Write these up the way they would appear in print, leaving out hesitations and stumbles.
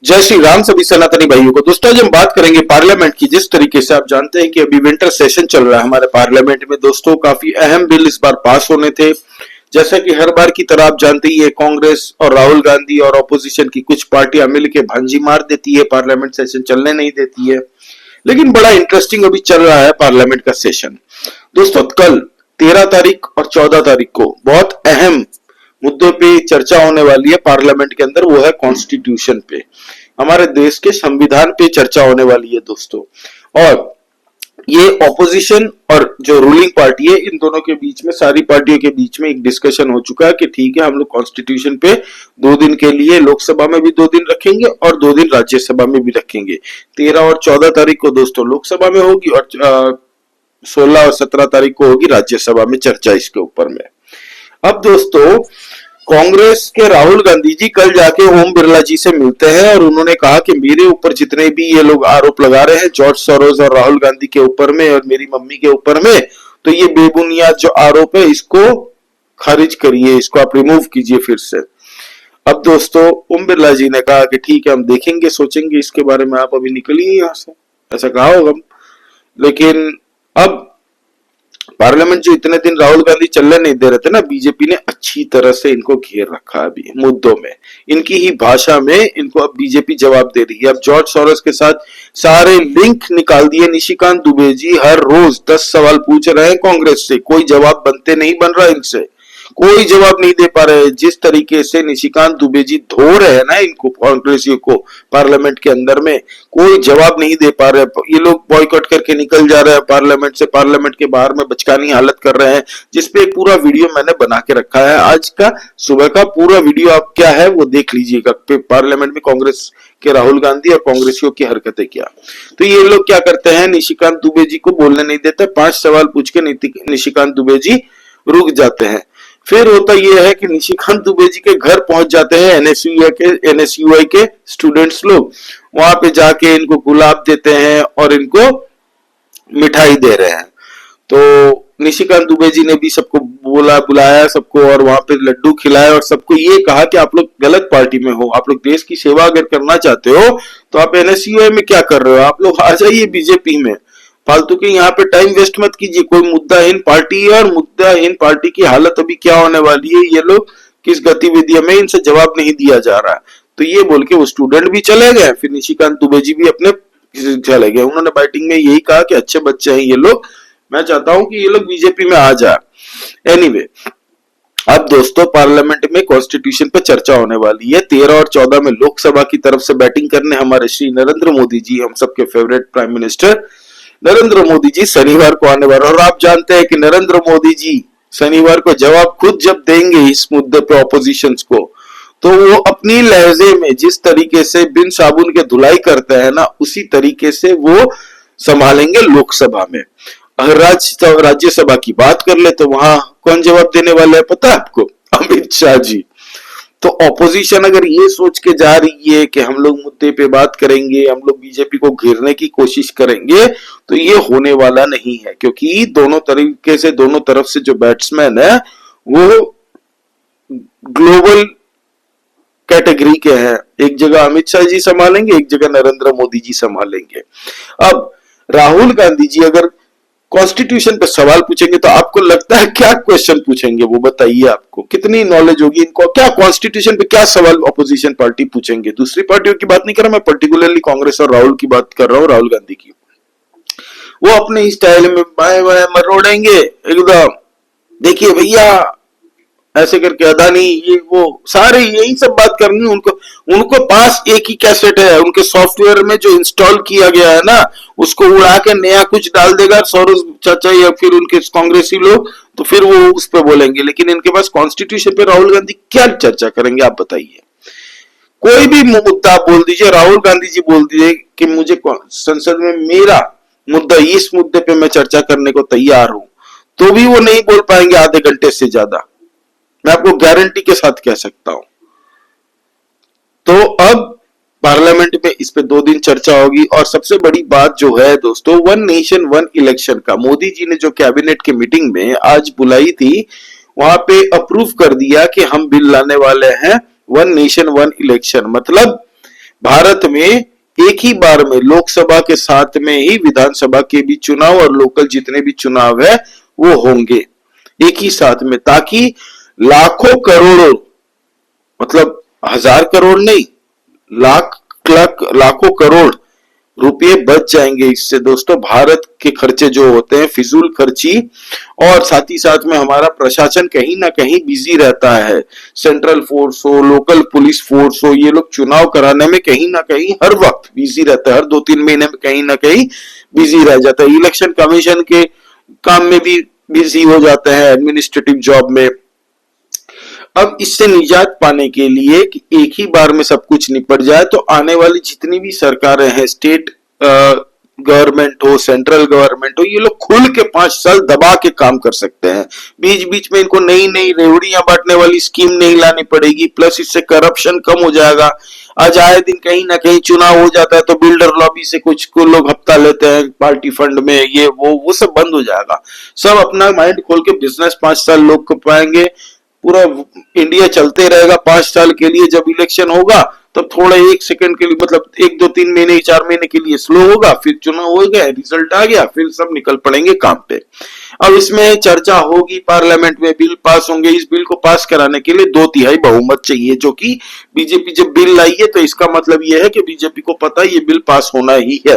जय श्री राम सभी सनातनी भाइयों को। दोस्तों आज हम बात करेंगे पार्लियामेंट की। जिस तरीके से आप जानते हैं कि अभी विंटर सेशन चल रहा है हमारे पार्लियामेंट में दोस्तों, काफी अहम बिल इस बार पास होने थे। जैसा कि हर बार की तरह आप जानते ही है, कांग्रेस और राहुल गांधी और ऑपोजिशन की कुछ पार्टियां मिलकर भांजी मार देती है, पार्लियामेंट सेशन चलने नहीं देती है। लेकिन बड़ा इंटरेस्टिंग अभी चल रहा है पार्लियामेंट का सेशन। दोस्तों कल 13 तारीख और 14 तारीख को बहुत अहम मुद्दों पे चर्चा होने वाली है पार्लियामेंट के अंदर, वो है कॉन्स्टिट्यूशन पे, हमारे देश के संविधान पे चर्चा होने वाली है दोस्तों। और ये ऑपोजिशन और जो रूलिंग पार्टी है, इन दोनों के बीच में, सारी पार्टियों के बीच में एक डिस्कशन हो चुका है कि ठीक है, हम लोग कॉन्स्टिट्यूशन पे 2 दिन के लिए लोकसभा में भी 2 दिन रखेंगे और 2 दिन राज्यसभा में भी रखेंगे। 13 और 14 तारीख को दोस्तों लोकसभा में होगी और 16 और 17 तारीख को होगी राज्यसभा में चर्चा इसके ऊपर में। अब दोस्तों कांग्रेस के राहुल गांधी जी कल जाके ओम बिरला जी से मिलते हैं और उन्होंने कहा कि मेरे ऊपर जितने भी ये लोग आरोप लगा रहे हैं जॉर्ज सोरोस और राहुल गांधी के ऊपर में और मेरी मम्मी के ऊपर में, तो ये बेबुनियाद जो आरोप है इसको खारिज करिए, इसको आप रिमूव कीजिए फिर से। अब दोस्तों ओम बिरला जी ने कहा कि ठीक है, हम देखेंगे, सोचेंगे इसके बारे में, आप अभी निकलिए यहां से, ऐसा कहा होगा। लेकिन अब पार्लियामेंट जो इतने दिन राहुल गांधी चलने नहीं दे रहे थे ना, बीजेपी ने अच्छी तरह से इनको घेर रखा है अभी मुद्दों में, इनकी ही भाषा में इनको अब बीजेपी जवाब दे रही है। अब जॉर्ज सोरोस के साथ सारे लिंक निकाल दिए निशिकांत दुबे जी, हर रोज 10 सवाल पूछ रहे हैं कांग्रेस से, कोई जवाब बनते नहीं बन रहा इनसे, कोई जवाब नहीं दे पा रहे। जिस तरीके से निशिकांत दुबे जी धो रहे हैं ना इनको, कांग्रेसियों को पार्लियामेंट के अंदर में, कोई जवाब नहीं दे पा रहे। ये लोग बॉयकॉट करके निकल जा रहे हैं पार्लियामेंट से, पार्लियामेंट के बाहर में बचकानी हालत कर रहे हैं, जिसपे एक पूरा वीडियो मैंने बना के रखा है। आज का सुबह का पूरा वीडियो आप क्या है वो देख लीजिएगा, पार्लियामेंट में कांग्रेस के राहुल गांधी और कांग्रेसियों की हरकतें क्या। तो ये लोग क्या करते हैं, निशिकांत दुबे जी को बोलने नहीं देते, 5 सवाल पूछ के निशिकांत दुबे जी रुक जाते हैं। फिर होता यह है कि निशिकांत दुबे जी के घर पहुंच जाते हैं एनएसयूआई के स्टूडेंट्स लोग, वहां पे जाके इनको गुलाब देते हैं और इनको मिठाई दे रहे हैं। तो निशिकांत दुबे जी ने भी सबको बुलाया सबको और वहां पे लड्डू खिलाए और सबको ये कहा कि आप लोग गलत पार्टी में हो, आप लोग देश की सेवा अगर करना चाहते हो तो आप एनएसयूआई में क्या कर रहे हो, आप लोग आ जाइए बीजेपी में, फालतू के यहाँ पे टाइम वेस्ट मत कीजिए। कोई मुद्दाहीन पार्टी है और मुद्दाहीन पार्टी की हालत अभी क्या होने वाली है, ये लोग किस गतिविधियों में, इनसे जवाब नहीं दिया जा रहा। तो ये बोल के वो स्टूडेंट भी चले गए, फिर निशिकांत दुबे जी भी अपने चले गए। उन्होंने बैटिंग में यही कहा कि अच्छे बच्चे हैं ये लोग, मैं चाहता हूं कि ये लोग बीजेपी में आ जाए। एनीवे, अब दोस्तों पार्लियामेंट में कॉन्स्टिट्यूशन पे चर्चा होने वाली है। 13 और 14 में लोकसभा की तरफ से बैटिंग करने हमारे श्री नरेंद्र मोदी जी, हम सबके favourite prime minister Narendra Modi ji शनिवार को आने वाले, और आप जानते हैं कि नरेंद्र मोदी जी शनिवार को जवाब खुद जब देंगे इस मुद्दे पे ऑपोजिशन को, तो वो अपनी लहजे में जिस तरीके से बिन साबुन के धुलाई करते हैं ना, उसी तरीके से वो संभालेंगे लोकसभा में। अगर राज्यसभा की बात कर ले तो वहां कौन जवाब देने वाले हैं पता है आपको, अमित शाह जी। तो ऑपोजिशन अगर ये सोच के जा रही है कि हम लोग मुद्दे पे बात करेंगे, हम लोग बीजेपी को घेरने की कोशिश करेंगे, तो ये होने वाला नहीं है, क्योंकि दोनों तरीके से, दोनों तरफ से जो बैट्समैन है वो ग्लोबल कैटेगरी के हैं। एक जगह अमित शाह जी संभालेंगे, एक जगह नरेंद्र मोदी जी संभालेंगे। अब राहुल गांधी जी अगर कॉन्स्टिट्यूशन पे सवाल पूछेंगे तो आपको लगता है क्या क्वेश्चन पूछेंगे, वो बताइए, आपको कितनी नॉलेज होगी इनको, क्या कॉन्स्टिट्यूशन पे क्या सवाल ऑपोजिशन पार्टी पूछेंगे। दूसरी पार्टियों की बात नहीं कर रहा मैं, पर्टिकुलरली कांग्रेस और राहुल की बात कर रहा हूं, राहुल गांधी की। वो अपने स्टाइल में बाएं बाएं मरोड़ेंगे एकदम, देखिए भैया ऐसे करके अदानी, ये वो सारे यही सब बात करनी है उनको। उनको पास एक ही कैसेट है, उनके सॉफ्टवेयर में जो इंस्टॉल किया गया है ना, उसको उड़ा के नया कुछ डाल देगा सौरभ चाचा या फिर उनके कांग्रेसी लोग, तो फिर वो उस पर बोलेंगे। लेकिन इनके पास कॉन्स्टिट्यूशन पे राहुल गांधी क्या चर्चा करेंगे आप बताइए। कोई भी मुद्दा बोल दीजिए, राहुल गांधी जी बोल दीजिए कि मुझे संसद में मेरा मुद्दा, इस मुद्दे पे मैं चर्चा करने को तैयार हूं, तो भी वो नहीं बोल पाएंगे आधे घंटे से ज्यादा, मैं आपको गारंटी के साथ कह सकता हूं। तो अब पार्लियामेंट में इस पे 2 दिन चर्चा होगी। और सबसे बड़ी बात जो है दोस्तों, 1 नेशन 1 इलेक्शन का मोदी जी ने जो कैबिनेट की मीटिंग में आज बुलाई थी, वहां पे अप्रूव कर दिया कि हम बिल लाने वाले हैं 1 नेशन 1 इलेक्शन। मतलब भारत में एक ही बार में लोकसभा के साथ में ही विधानसभा के भी चुनाव और लोकल जितने भी चुनाव है वो होंगे एक ही साथ में, ताकि लाखों करोड़ों, मतलब 1000 करोड़ नहीं, लाख लाख लाखों करोड़ रुपये बच जाएंगे इससे दोस्तों। भारत के खर्चे जो होते हैं फिजूल खर्ची, और साथ ही साथ में हमारा प्रशासन कहीं ना कहीं बिजी रहता है। सेंट्रल फोर्स हो, लोकल पुलिस फोर्स हो, ये लोग चुनाव कराने में कहीं ना कहीं हर वक्त बिजी रहता है, हर 2-3 महीने में कहीं ना कहीं बिजी रह जाता है। इलेक्शन कमीशन के काम में भी बिजी हो जाते हैं, एडमिनिस्ट्रेटिव जॉब में। अब इससे निजात पाने के लिए कि एक ही बार में सब कुछ निपट जाए, तो आने वाली जितनी भी सरकारें हैं, स्टेट गवर्नमेंट हो, सेंट्रल गवर्नमेंट हो, ये लोग खुल के 5 साल दबा के काम कर सकते हैं। बीच बीच में इनको नई नई रेवड़ियां बांटने वाली स्कीम नहीं लानी पड़ेगी, प्लस इससे करप्शन कम हो जाएगा। आज आए दिन कहीं ना कहीं चुनाव हो जाता है तो बिल्डर लॉबी से कुछ लोग हफ्ता लेते हैं पार्टी फंड में, ये वो सब बंद हो जाएगा। सब अपना माइंड खोल के बिजनेस 5 साल लोग कर पाएंगे। पूरा इंडिया चलते रहेगा 5 साल के लिए। जब इलेक्शन होगा तब थोड़ा 1 सेकंड के लिए, मतलब 1-2-3 महीने 4 महीने के लिए स्लो होगा, फिर चुनाव हो गया, रिजल्ट आ गया, फिर सब निकल पड़ेंगे काम पे। अब इसमें चर्चा होगी, पार्लियामेंट में बिल पास होंगे। इस बिल को पास कराने के लिए 2/3 बहुमत चाहिए, जो कि बीजेपी जब बिल लाई है तो इसका मतलब यह है कि बीजेपी को पता है ये बिल पास होना ही है।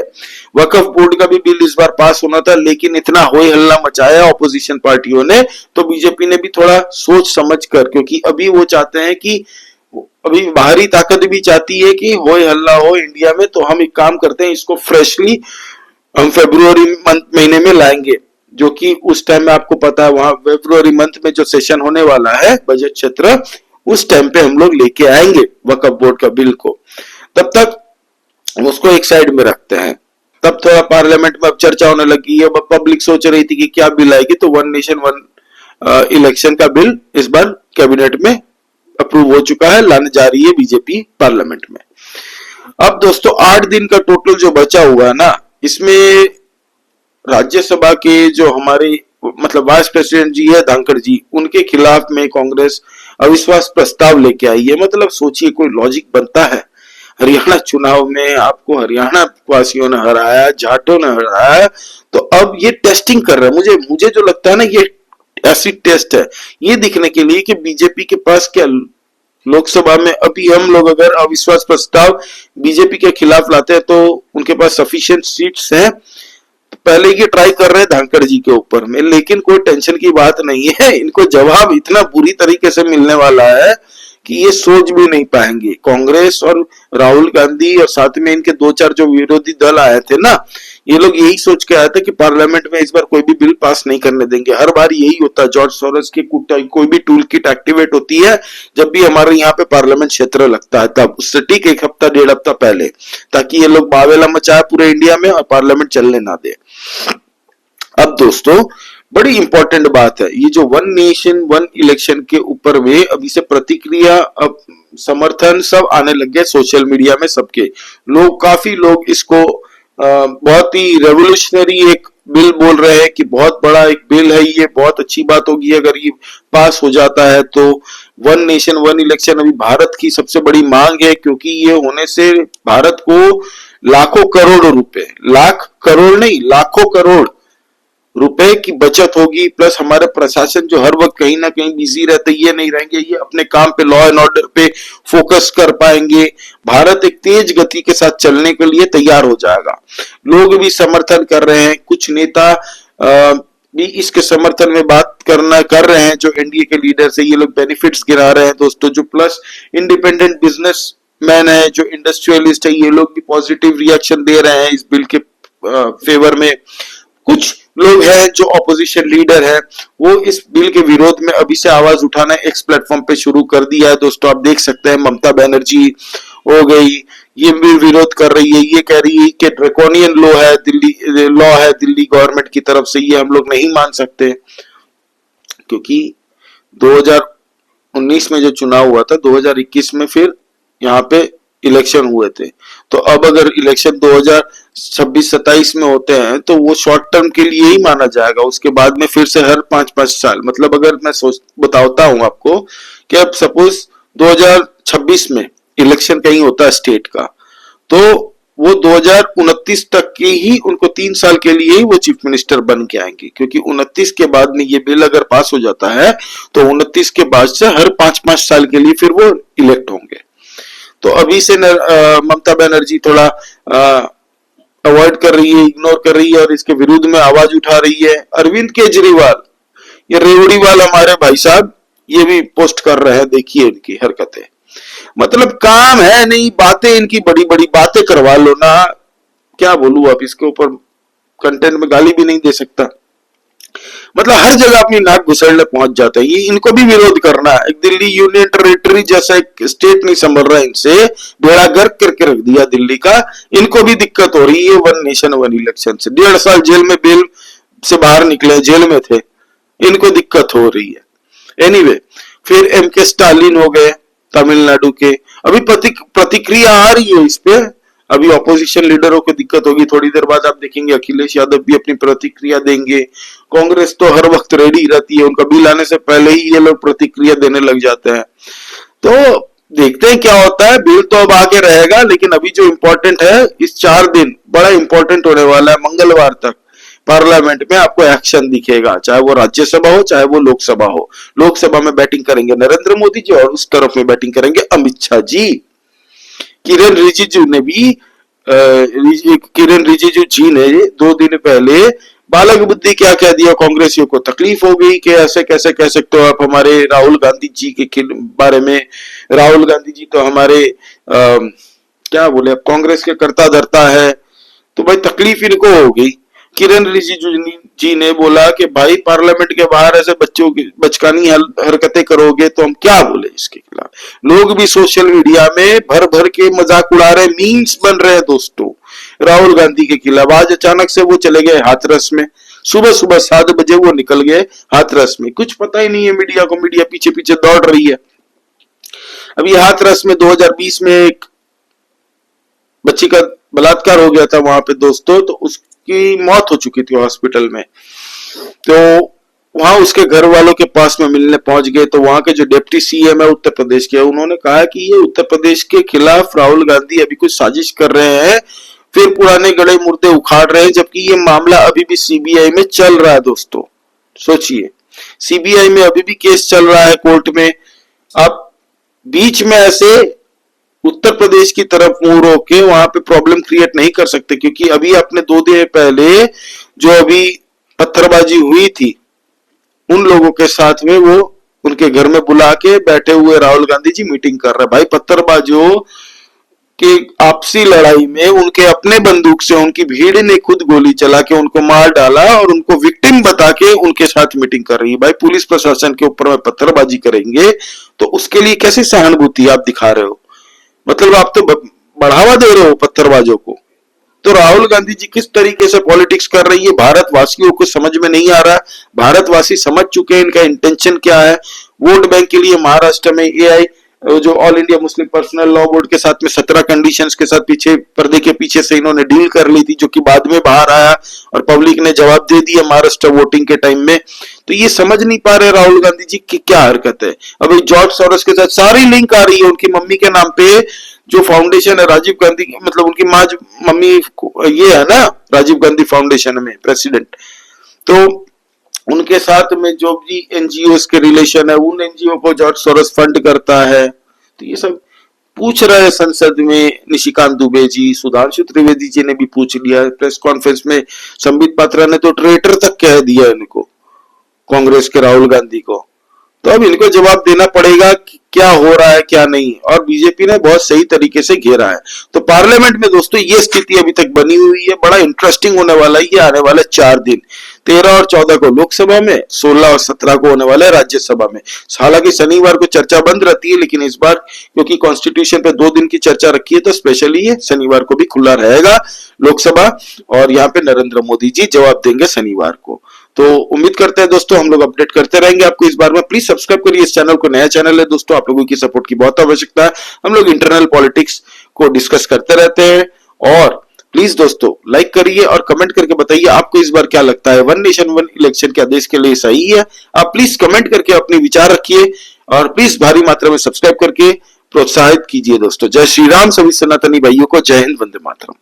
वक्फ बोर्ड का भी बिल इस बार पास होना था, लेकिन इतना होय हल्ला मचाया ऑपोजिशन पार्टियों ने, तो बीजेपी ने भी थोड़ा सोच समझ कर, क्योंकि अभी वो चाहते हैं कि अभी बाहरी ताकत भी चाहती है कि होय हल्ला हो इंडिया में, तो हम एक काम करते हैं, इसको फ्रेशली हम फरवरी महीने में लाएंगे, जो कि उस टाइम में आपको पता है वहां फरवरी मंथ में जो सेशन होने वाला है बजट सत्र, उस टाइम पे हम लोग लेके आएंगे वक्फ बोर्ड का बिल को। तब तक उसको एक साइड में रखते हैं। तब थोड़ा पार्लियामेंट में अब चर्चा होने लगी है, पब्लिक सोच रही थी कि क्या बिल आएगी, तो वन नेशन वन इलेक्शन का बिल इस बार कैबिनेट में अप्रूव हो चुका है, लाने जा रही है बीजेपी पार्लियामेंट में। अब दोस्तों 8 दिन का टोटल जो बचा हुआ है ना, इसमें राज्यसभा के जो हमारे मतलब वाइस प्रेसिडेंट जी है धांकड़ जी, उनके खिलाफ में कांग्रेस अविश्वास प्रस्ताव लेके आई है। मतलब सोचिए कोई लॉजिक बनता है? हरियाणा चुनाव में आपको हरियाणा वासियों ने हराया, जाटों ने हराया, तो अब ये टेस्टिंग कर रहे हैं। मुझे जो लगता है ना, ये ऐसी टेस्ट है ये दिखने के लिए कि बीजेपी के पास क्या, लोकसभा में अभी हम लोग अगर अविश्वास प्रस्ताव बीजेपी के खिलाफ लाते हैं तो उनके पास सफिशिएंट सीट्स हैं। तो पहले ये ट्राई कर रहे हैं धांकड़ जी के ऊपर में, लेकिन कोई टेंशन की बात नहीं है, इनको जवाब इतना बुरी तरीके से मिलने वाला है कि ये सोच भी नहीं पाएंगे। कांग्रेस और राहुल गांधी और साथ में इनके 2-4 जो विरोधी दल आए थे ना, ये लोग यही सोच के आए थे कि पार्लियामेंट में इस बार कोई भी बिल पास नहीं करने देंगे। हर बार यही होता है, जॉर्ज सोरोस की कोई भी टूल किट एक्टिवेट होती है जब भी हमारे यहाँ पे पार्लियामेंट क्षेत्र लगता है, तब उससे ठीक 1 हफ्ता 1.5 हफ्ता पहले, ताकि ये लोग बावेला मचाए पूरे इंडिया में और पार्लियामेंट चलने ना दे। अब दोस्तों बड़ी इंपॉर्टेंट बात है, ये जो वन नेशन वन इलेक्शन के ऊपर में अभी से प्रतिक्रिया, अब समर्थन सब आने लग गए सोशल मीडिया में। सबके लोग, काफी लोग इसको बहुत ही रेवोल्यूशनरी एक बिल बोल रहे हैं कि बहुत बड़ा एक बिल है, ये बहुत अच्छी बात होगी अगर ये पास हो जाता है तो। वन नेशन वन इलेक्शन अभी भारत की सबसे बड़ी मांग है, क्योंकि ये होने से भारत को लाखों करोड़ रुपए, लाख करोड़ नहीं लाखों करोड़ रुपए की बचत होगी। प्लस हमारे प्रशासन जो हर वक्त कहीं ना कहीं बिजी रहते, ये नहीं रहेंगे, ये अपने काम पे, लॉ एंड ऑर्डर पे फोकस कर पाएंगे। भारत एक तेज गति के साथ चलने के लिए तैयार हो जाएगा। लोग भी समर्थन कर रहे हैं, कुछ नेता भी इसके समर्थन में बात कर रहे हैं। जो एनडीए के लीडर्स है, ये लोग बेनिफिट्स गिरा रहे हैं दोस्तों। जो प्लस इंडिपेंडेंट बिजनेस मैन है, जो इंडस्ट्रियलिस्ट है, ये लोग भी पॉजिटिव रिएक्शन दे रहे हैं इस बिल के फेवर में। कुछ लोग हैं जो ऑपोजिशन लीडर है, वो इस बिल के विरोध में अभी से आवाज उठाना एक्स प्लेटफॉर्म पे शुरू कर दिया है दोस्तों। आप देख सकते हैं ममता बनर्जी हो गई, ये भी विरोध कर रही है। ये कह रही है कि ड्रैकोनियन लॉ है दिल्ली गवर्नमेंट की तरफ से, ये हम लोग नहीं मान सकते, क्योंकि 2019 में जो चुनाव हुआ था, 2021 में फिर यहाँ पे इलेक्शन हुए थे। तो अब अगर इलेक्शन 2026-27 में होते हैं तो वो शॉर्ट टर्म के लिए ही माना जाएगा। उसके बाद में फिर से हर 5-5 साल, मतलब अगर मैं बताता हूं आपको कि अब सपोज 2026 में इलेक्शन कहीं होता है स्टेट का, तो वो 2029 तक की ही उनको 3 साल के लिए ही वो चीफ मिनिस्टर बन के आएंगे, क्योंकि 29 के बाद में ये बिल अगर पास हो जाता है तो 29 के बाद से हर 5-5 साल के लिए फिर वो इलेक्ट होंगे। तो अभी से ममता बनर्जी थोड़ा अवॉइड कर रही है, इग्नोर कर रही है और इसके विरुद्ध में आवाज उठा रही है। अरविंद केजरीवाल, ये रेवड़ीवाल हमारे भाई साहब, ये भी पोस्ट कर रहे हैं, देखिए इनकी हरकतें, मतलब काम है नहीं, बातें इनकी बड़ी बड़ी बातें करवा लो ना, क्या बोलूं अब इसके ऊपर, कंटेंट में गाली भी नहीं दे सकता। मतलब हर जगह अपनी नाक घुसेड़ने पहुंच जाते हैं। ये इनको भी विरोध करना है। एक दिल्ली यूनियन टेरिटरी जैसा एक स्टेट नहीं संभल रहा, इनसे बेड़ा गर्क करके रख दिया दिल्ली का। इनको भी दिक्कत हो रही है वन नेशन वन इलेक्शन से। 1.5 साल जेल में बेल से बाहर निकले, जेल में थे, इनको दिक्कत हो रही है। एनीवे, फिर एमके स्टालिन हो गए तमिलनाडु के, अभी प्रतिक्रिया आ रही है इस पे। अभी ऑपोजिशन लीडरों को दिक्कत होगी, थोड़ी देर बाद आप देखेंगे अखिलेश यादव भी अपनी प्रतिक्रिया देंगे। कांग्रेस तो हर वक्त रेडी रहती है, उनका बिल आने से पहले ही ये लोग प्रतिक्रिया देने लग जाते हैं। तो देखते हैं क्या होता है। बिल तो अब आगे रहेगा, लेकिन अभी जो इम्पोर्टेंट है, इस 4 दिन बड़ा इंपॉर्टेंट होने वाला है। मंगलवार तक पार्लियामेंट में आपको एक्शन दिखेगा, चाहे वो राज्यसभा हो चाहे वो लोकसभा हो। लोकसभा में बैटिंग करेंगे नरेंद्र मोदी जी और उस तरफ में बैटिंग करेंगे अमित शाह जी। किरेन रिजिजू ने भी किरेन रिजिजू जी ने 2 दिन पहले बालक बुद्धि क्या कह दिया, कांग्रेसियों को तकलीफ हो गई कि ऐसे कैसे कह सकते हो आप हमारे राहुल गांधी जी के बारे में। राहुल गांधी जी तो हमारे क्या बोले, अब कांग्रेस के कर्ता धर्ता है, तो भाई तकलीफ इनको हो गई। किरेन रिजिजू जी ने बोला कि भाई पार्लियामेंट के बाहर ऐसे बच्चों की बचकानी हरकतें करोगे तो हम क्या बोले इसके खिलाफ। लोग भी सोशल मीडिया में भर भर के मजाक उड़ा रहे, मीम्स बन रहे हैं दोस्तों राहुल गांधी के खिलाफ। आज अचानक से वो चले गए हाथरस में, सुबह सुबह 7 बजे वो निकल गए हाथरस में, कुछ पता ही नहीं है मीडिया को, मीडिया पीछे पीछे दौड़ रही है। अभी हाथरस में 2020 में एक बच्ची का बलात्कार हो गया था वहां पे दोस्तों, तो उसकी मौत हो चुकी थी हॉस्पिटल में। तो वहां उसके घर वालों के पास में मिलने पहुंच गए, तो वहां के जो डिप्टी सीएम है उत्तर प्रदेश के, उन्होंने कहा कि ये उत्तर प्रदेश के खिलाफ राहुल गांधी अभी कुछ साजिश कर रहे हैं, फिर पुराने गड़े मुर्दे उखाड़ रहे हैं, जबकि ये मामला अभी भी सीबीआई में चल रहा है दोस्तों। सोचिए, सीबीआई में अभी भी केस चल रहा है कोर्ट में। अब बीच में ऐसे उत्तर प्रदेश की तरफ मुंह रोक के वहां पे प्रॉब्लम क्रिएट नहीं कर सकते, क्योंकि अभी अपने 2 दिन पहले जो अभी पत्थरबाजी हुई थी, उन लोगों के साथ में वो उनके घर में बुला के बैठे हुए राहुल गांधी जी मीटिंग कर रहे हैं। भाई पत्थरबाजों की आपसी लड़ाई में उनके अपने बंदूक से उनकी भीड़ ने खुद गोली चला के उनको मार डाला और उनको विक्टिम बता के उनके साथ मीटिंग कर रही है। भाई पुलिस प्रशासन के ऊपर में पत्थरबाजी करेंगे तो उसके लिए कैसी सहानुभूति आप दिखा रहे हो, मतलब आप तो बढ़ावा दे रहे हो पत्थरबाजों को। तो राहुल गांधी जी किस तरीके से पॉलिटिक्स कर रही है भारतवासियों को समझ में नहीं आ रहा। भारतवासी समझ चुके हैं इनका इंटेंशन क्या है। वोट बैंक के लिए महाराष्ट्र में एआई जो all India Muslim personal law board के साथ में 17 कंडीशंस के साथ पीछे पर्दे के पीछे से इन्होंने डील कर ली थी, जो कि बाद में बाहर आया और पब्लिक ने जवाब दे दिया महाराष्ट्र वोटिंग के टाइम में। तो ये समझ नहीं पा रहे राहुल गांधी जी की क्या हरकत है। अभी जॉर्ज सोरोस के साथ सारी लिंक आ रही है, उनकी मम्मी के नाम पे जो फाउंडेशन है राजीव गांधी, मतलब उनकी माँ मम्मी ये है ना राजीव गांधी फाउंडेशन में प्रेसिडेंट, तो उनके साथ में जो भी एनजीओ के रिलेशन है, उन एनजीओ को जॉर्ज सोरोस फंड करता है। तो ये सब पूछ रहे हैं संसद में। निशिकांत दुबे जी, सुधांशु त्रिवेदी जी ने भी पूछ लिया प्रेस कॉन्फ्रेंस में। संबित पात्रा ने तो ट्रेटर तक कह दिया इनको, कांग्रेस के राहुल गांधी को। तो अब इनको जवाब देना पड़ेगा कि क्या हो रहा है क्या नहीं, और बीजेपी ने बहुत सही तरीके से घेरा है। तो पार्लियामेंट में दोस्तों ये स्थिति अभी तक बनी हुई है। बड़ा इंटरेस्टिंग होने वाला है ये आने वाले 4 दिन, 13 और 14 को लोकसभा में, 16 और 17 को होने वाला है राज्यसभा में। हालांकि शनिवार को चर्चा बंद रहती है, लेकिन इस बार क्योंकि कॉन्स्टिट्यूशन पे 2 दिन की चर्चा रखी है, तो स्पेशली ये शनिवार को भी खुला रहेगा लोकसभा, और यहाँ पे नरेंद्र मोदी जी जवाब देंगे शनिवार को। तो उम्मीद करते हैं दोस्तों हम लोग अपडेट करते रहेंगे आपको इस बार में। प्लीज सब्सक्राइब करिए इस चैनल को, नया चैनल है दोस्तों, आप लोगों की सपोर्ट की बहुत आवश्यकता है। हम लोग इंटरनल पॉलिटिक्स को डिस्कस करते रहते हैं, और प्लीज दोस्तों लाइक करिए और कमेंट करके बताइए आपको इस बार क्या लगता है, वन नेशन वन इलेक्शन क्या देश के लिए सही है। आप प्लीज कमेंट करके अपने विचार रखिए, और प्लीज भारी मात्रा में सब्सक्राइब करके प्रोत्साहित कीजिए दोस्तों। जय श्री राम सभी सनातनी भाइयों को। जय हिंद, वंदे मातरम।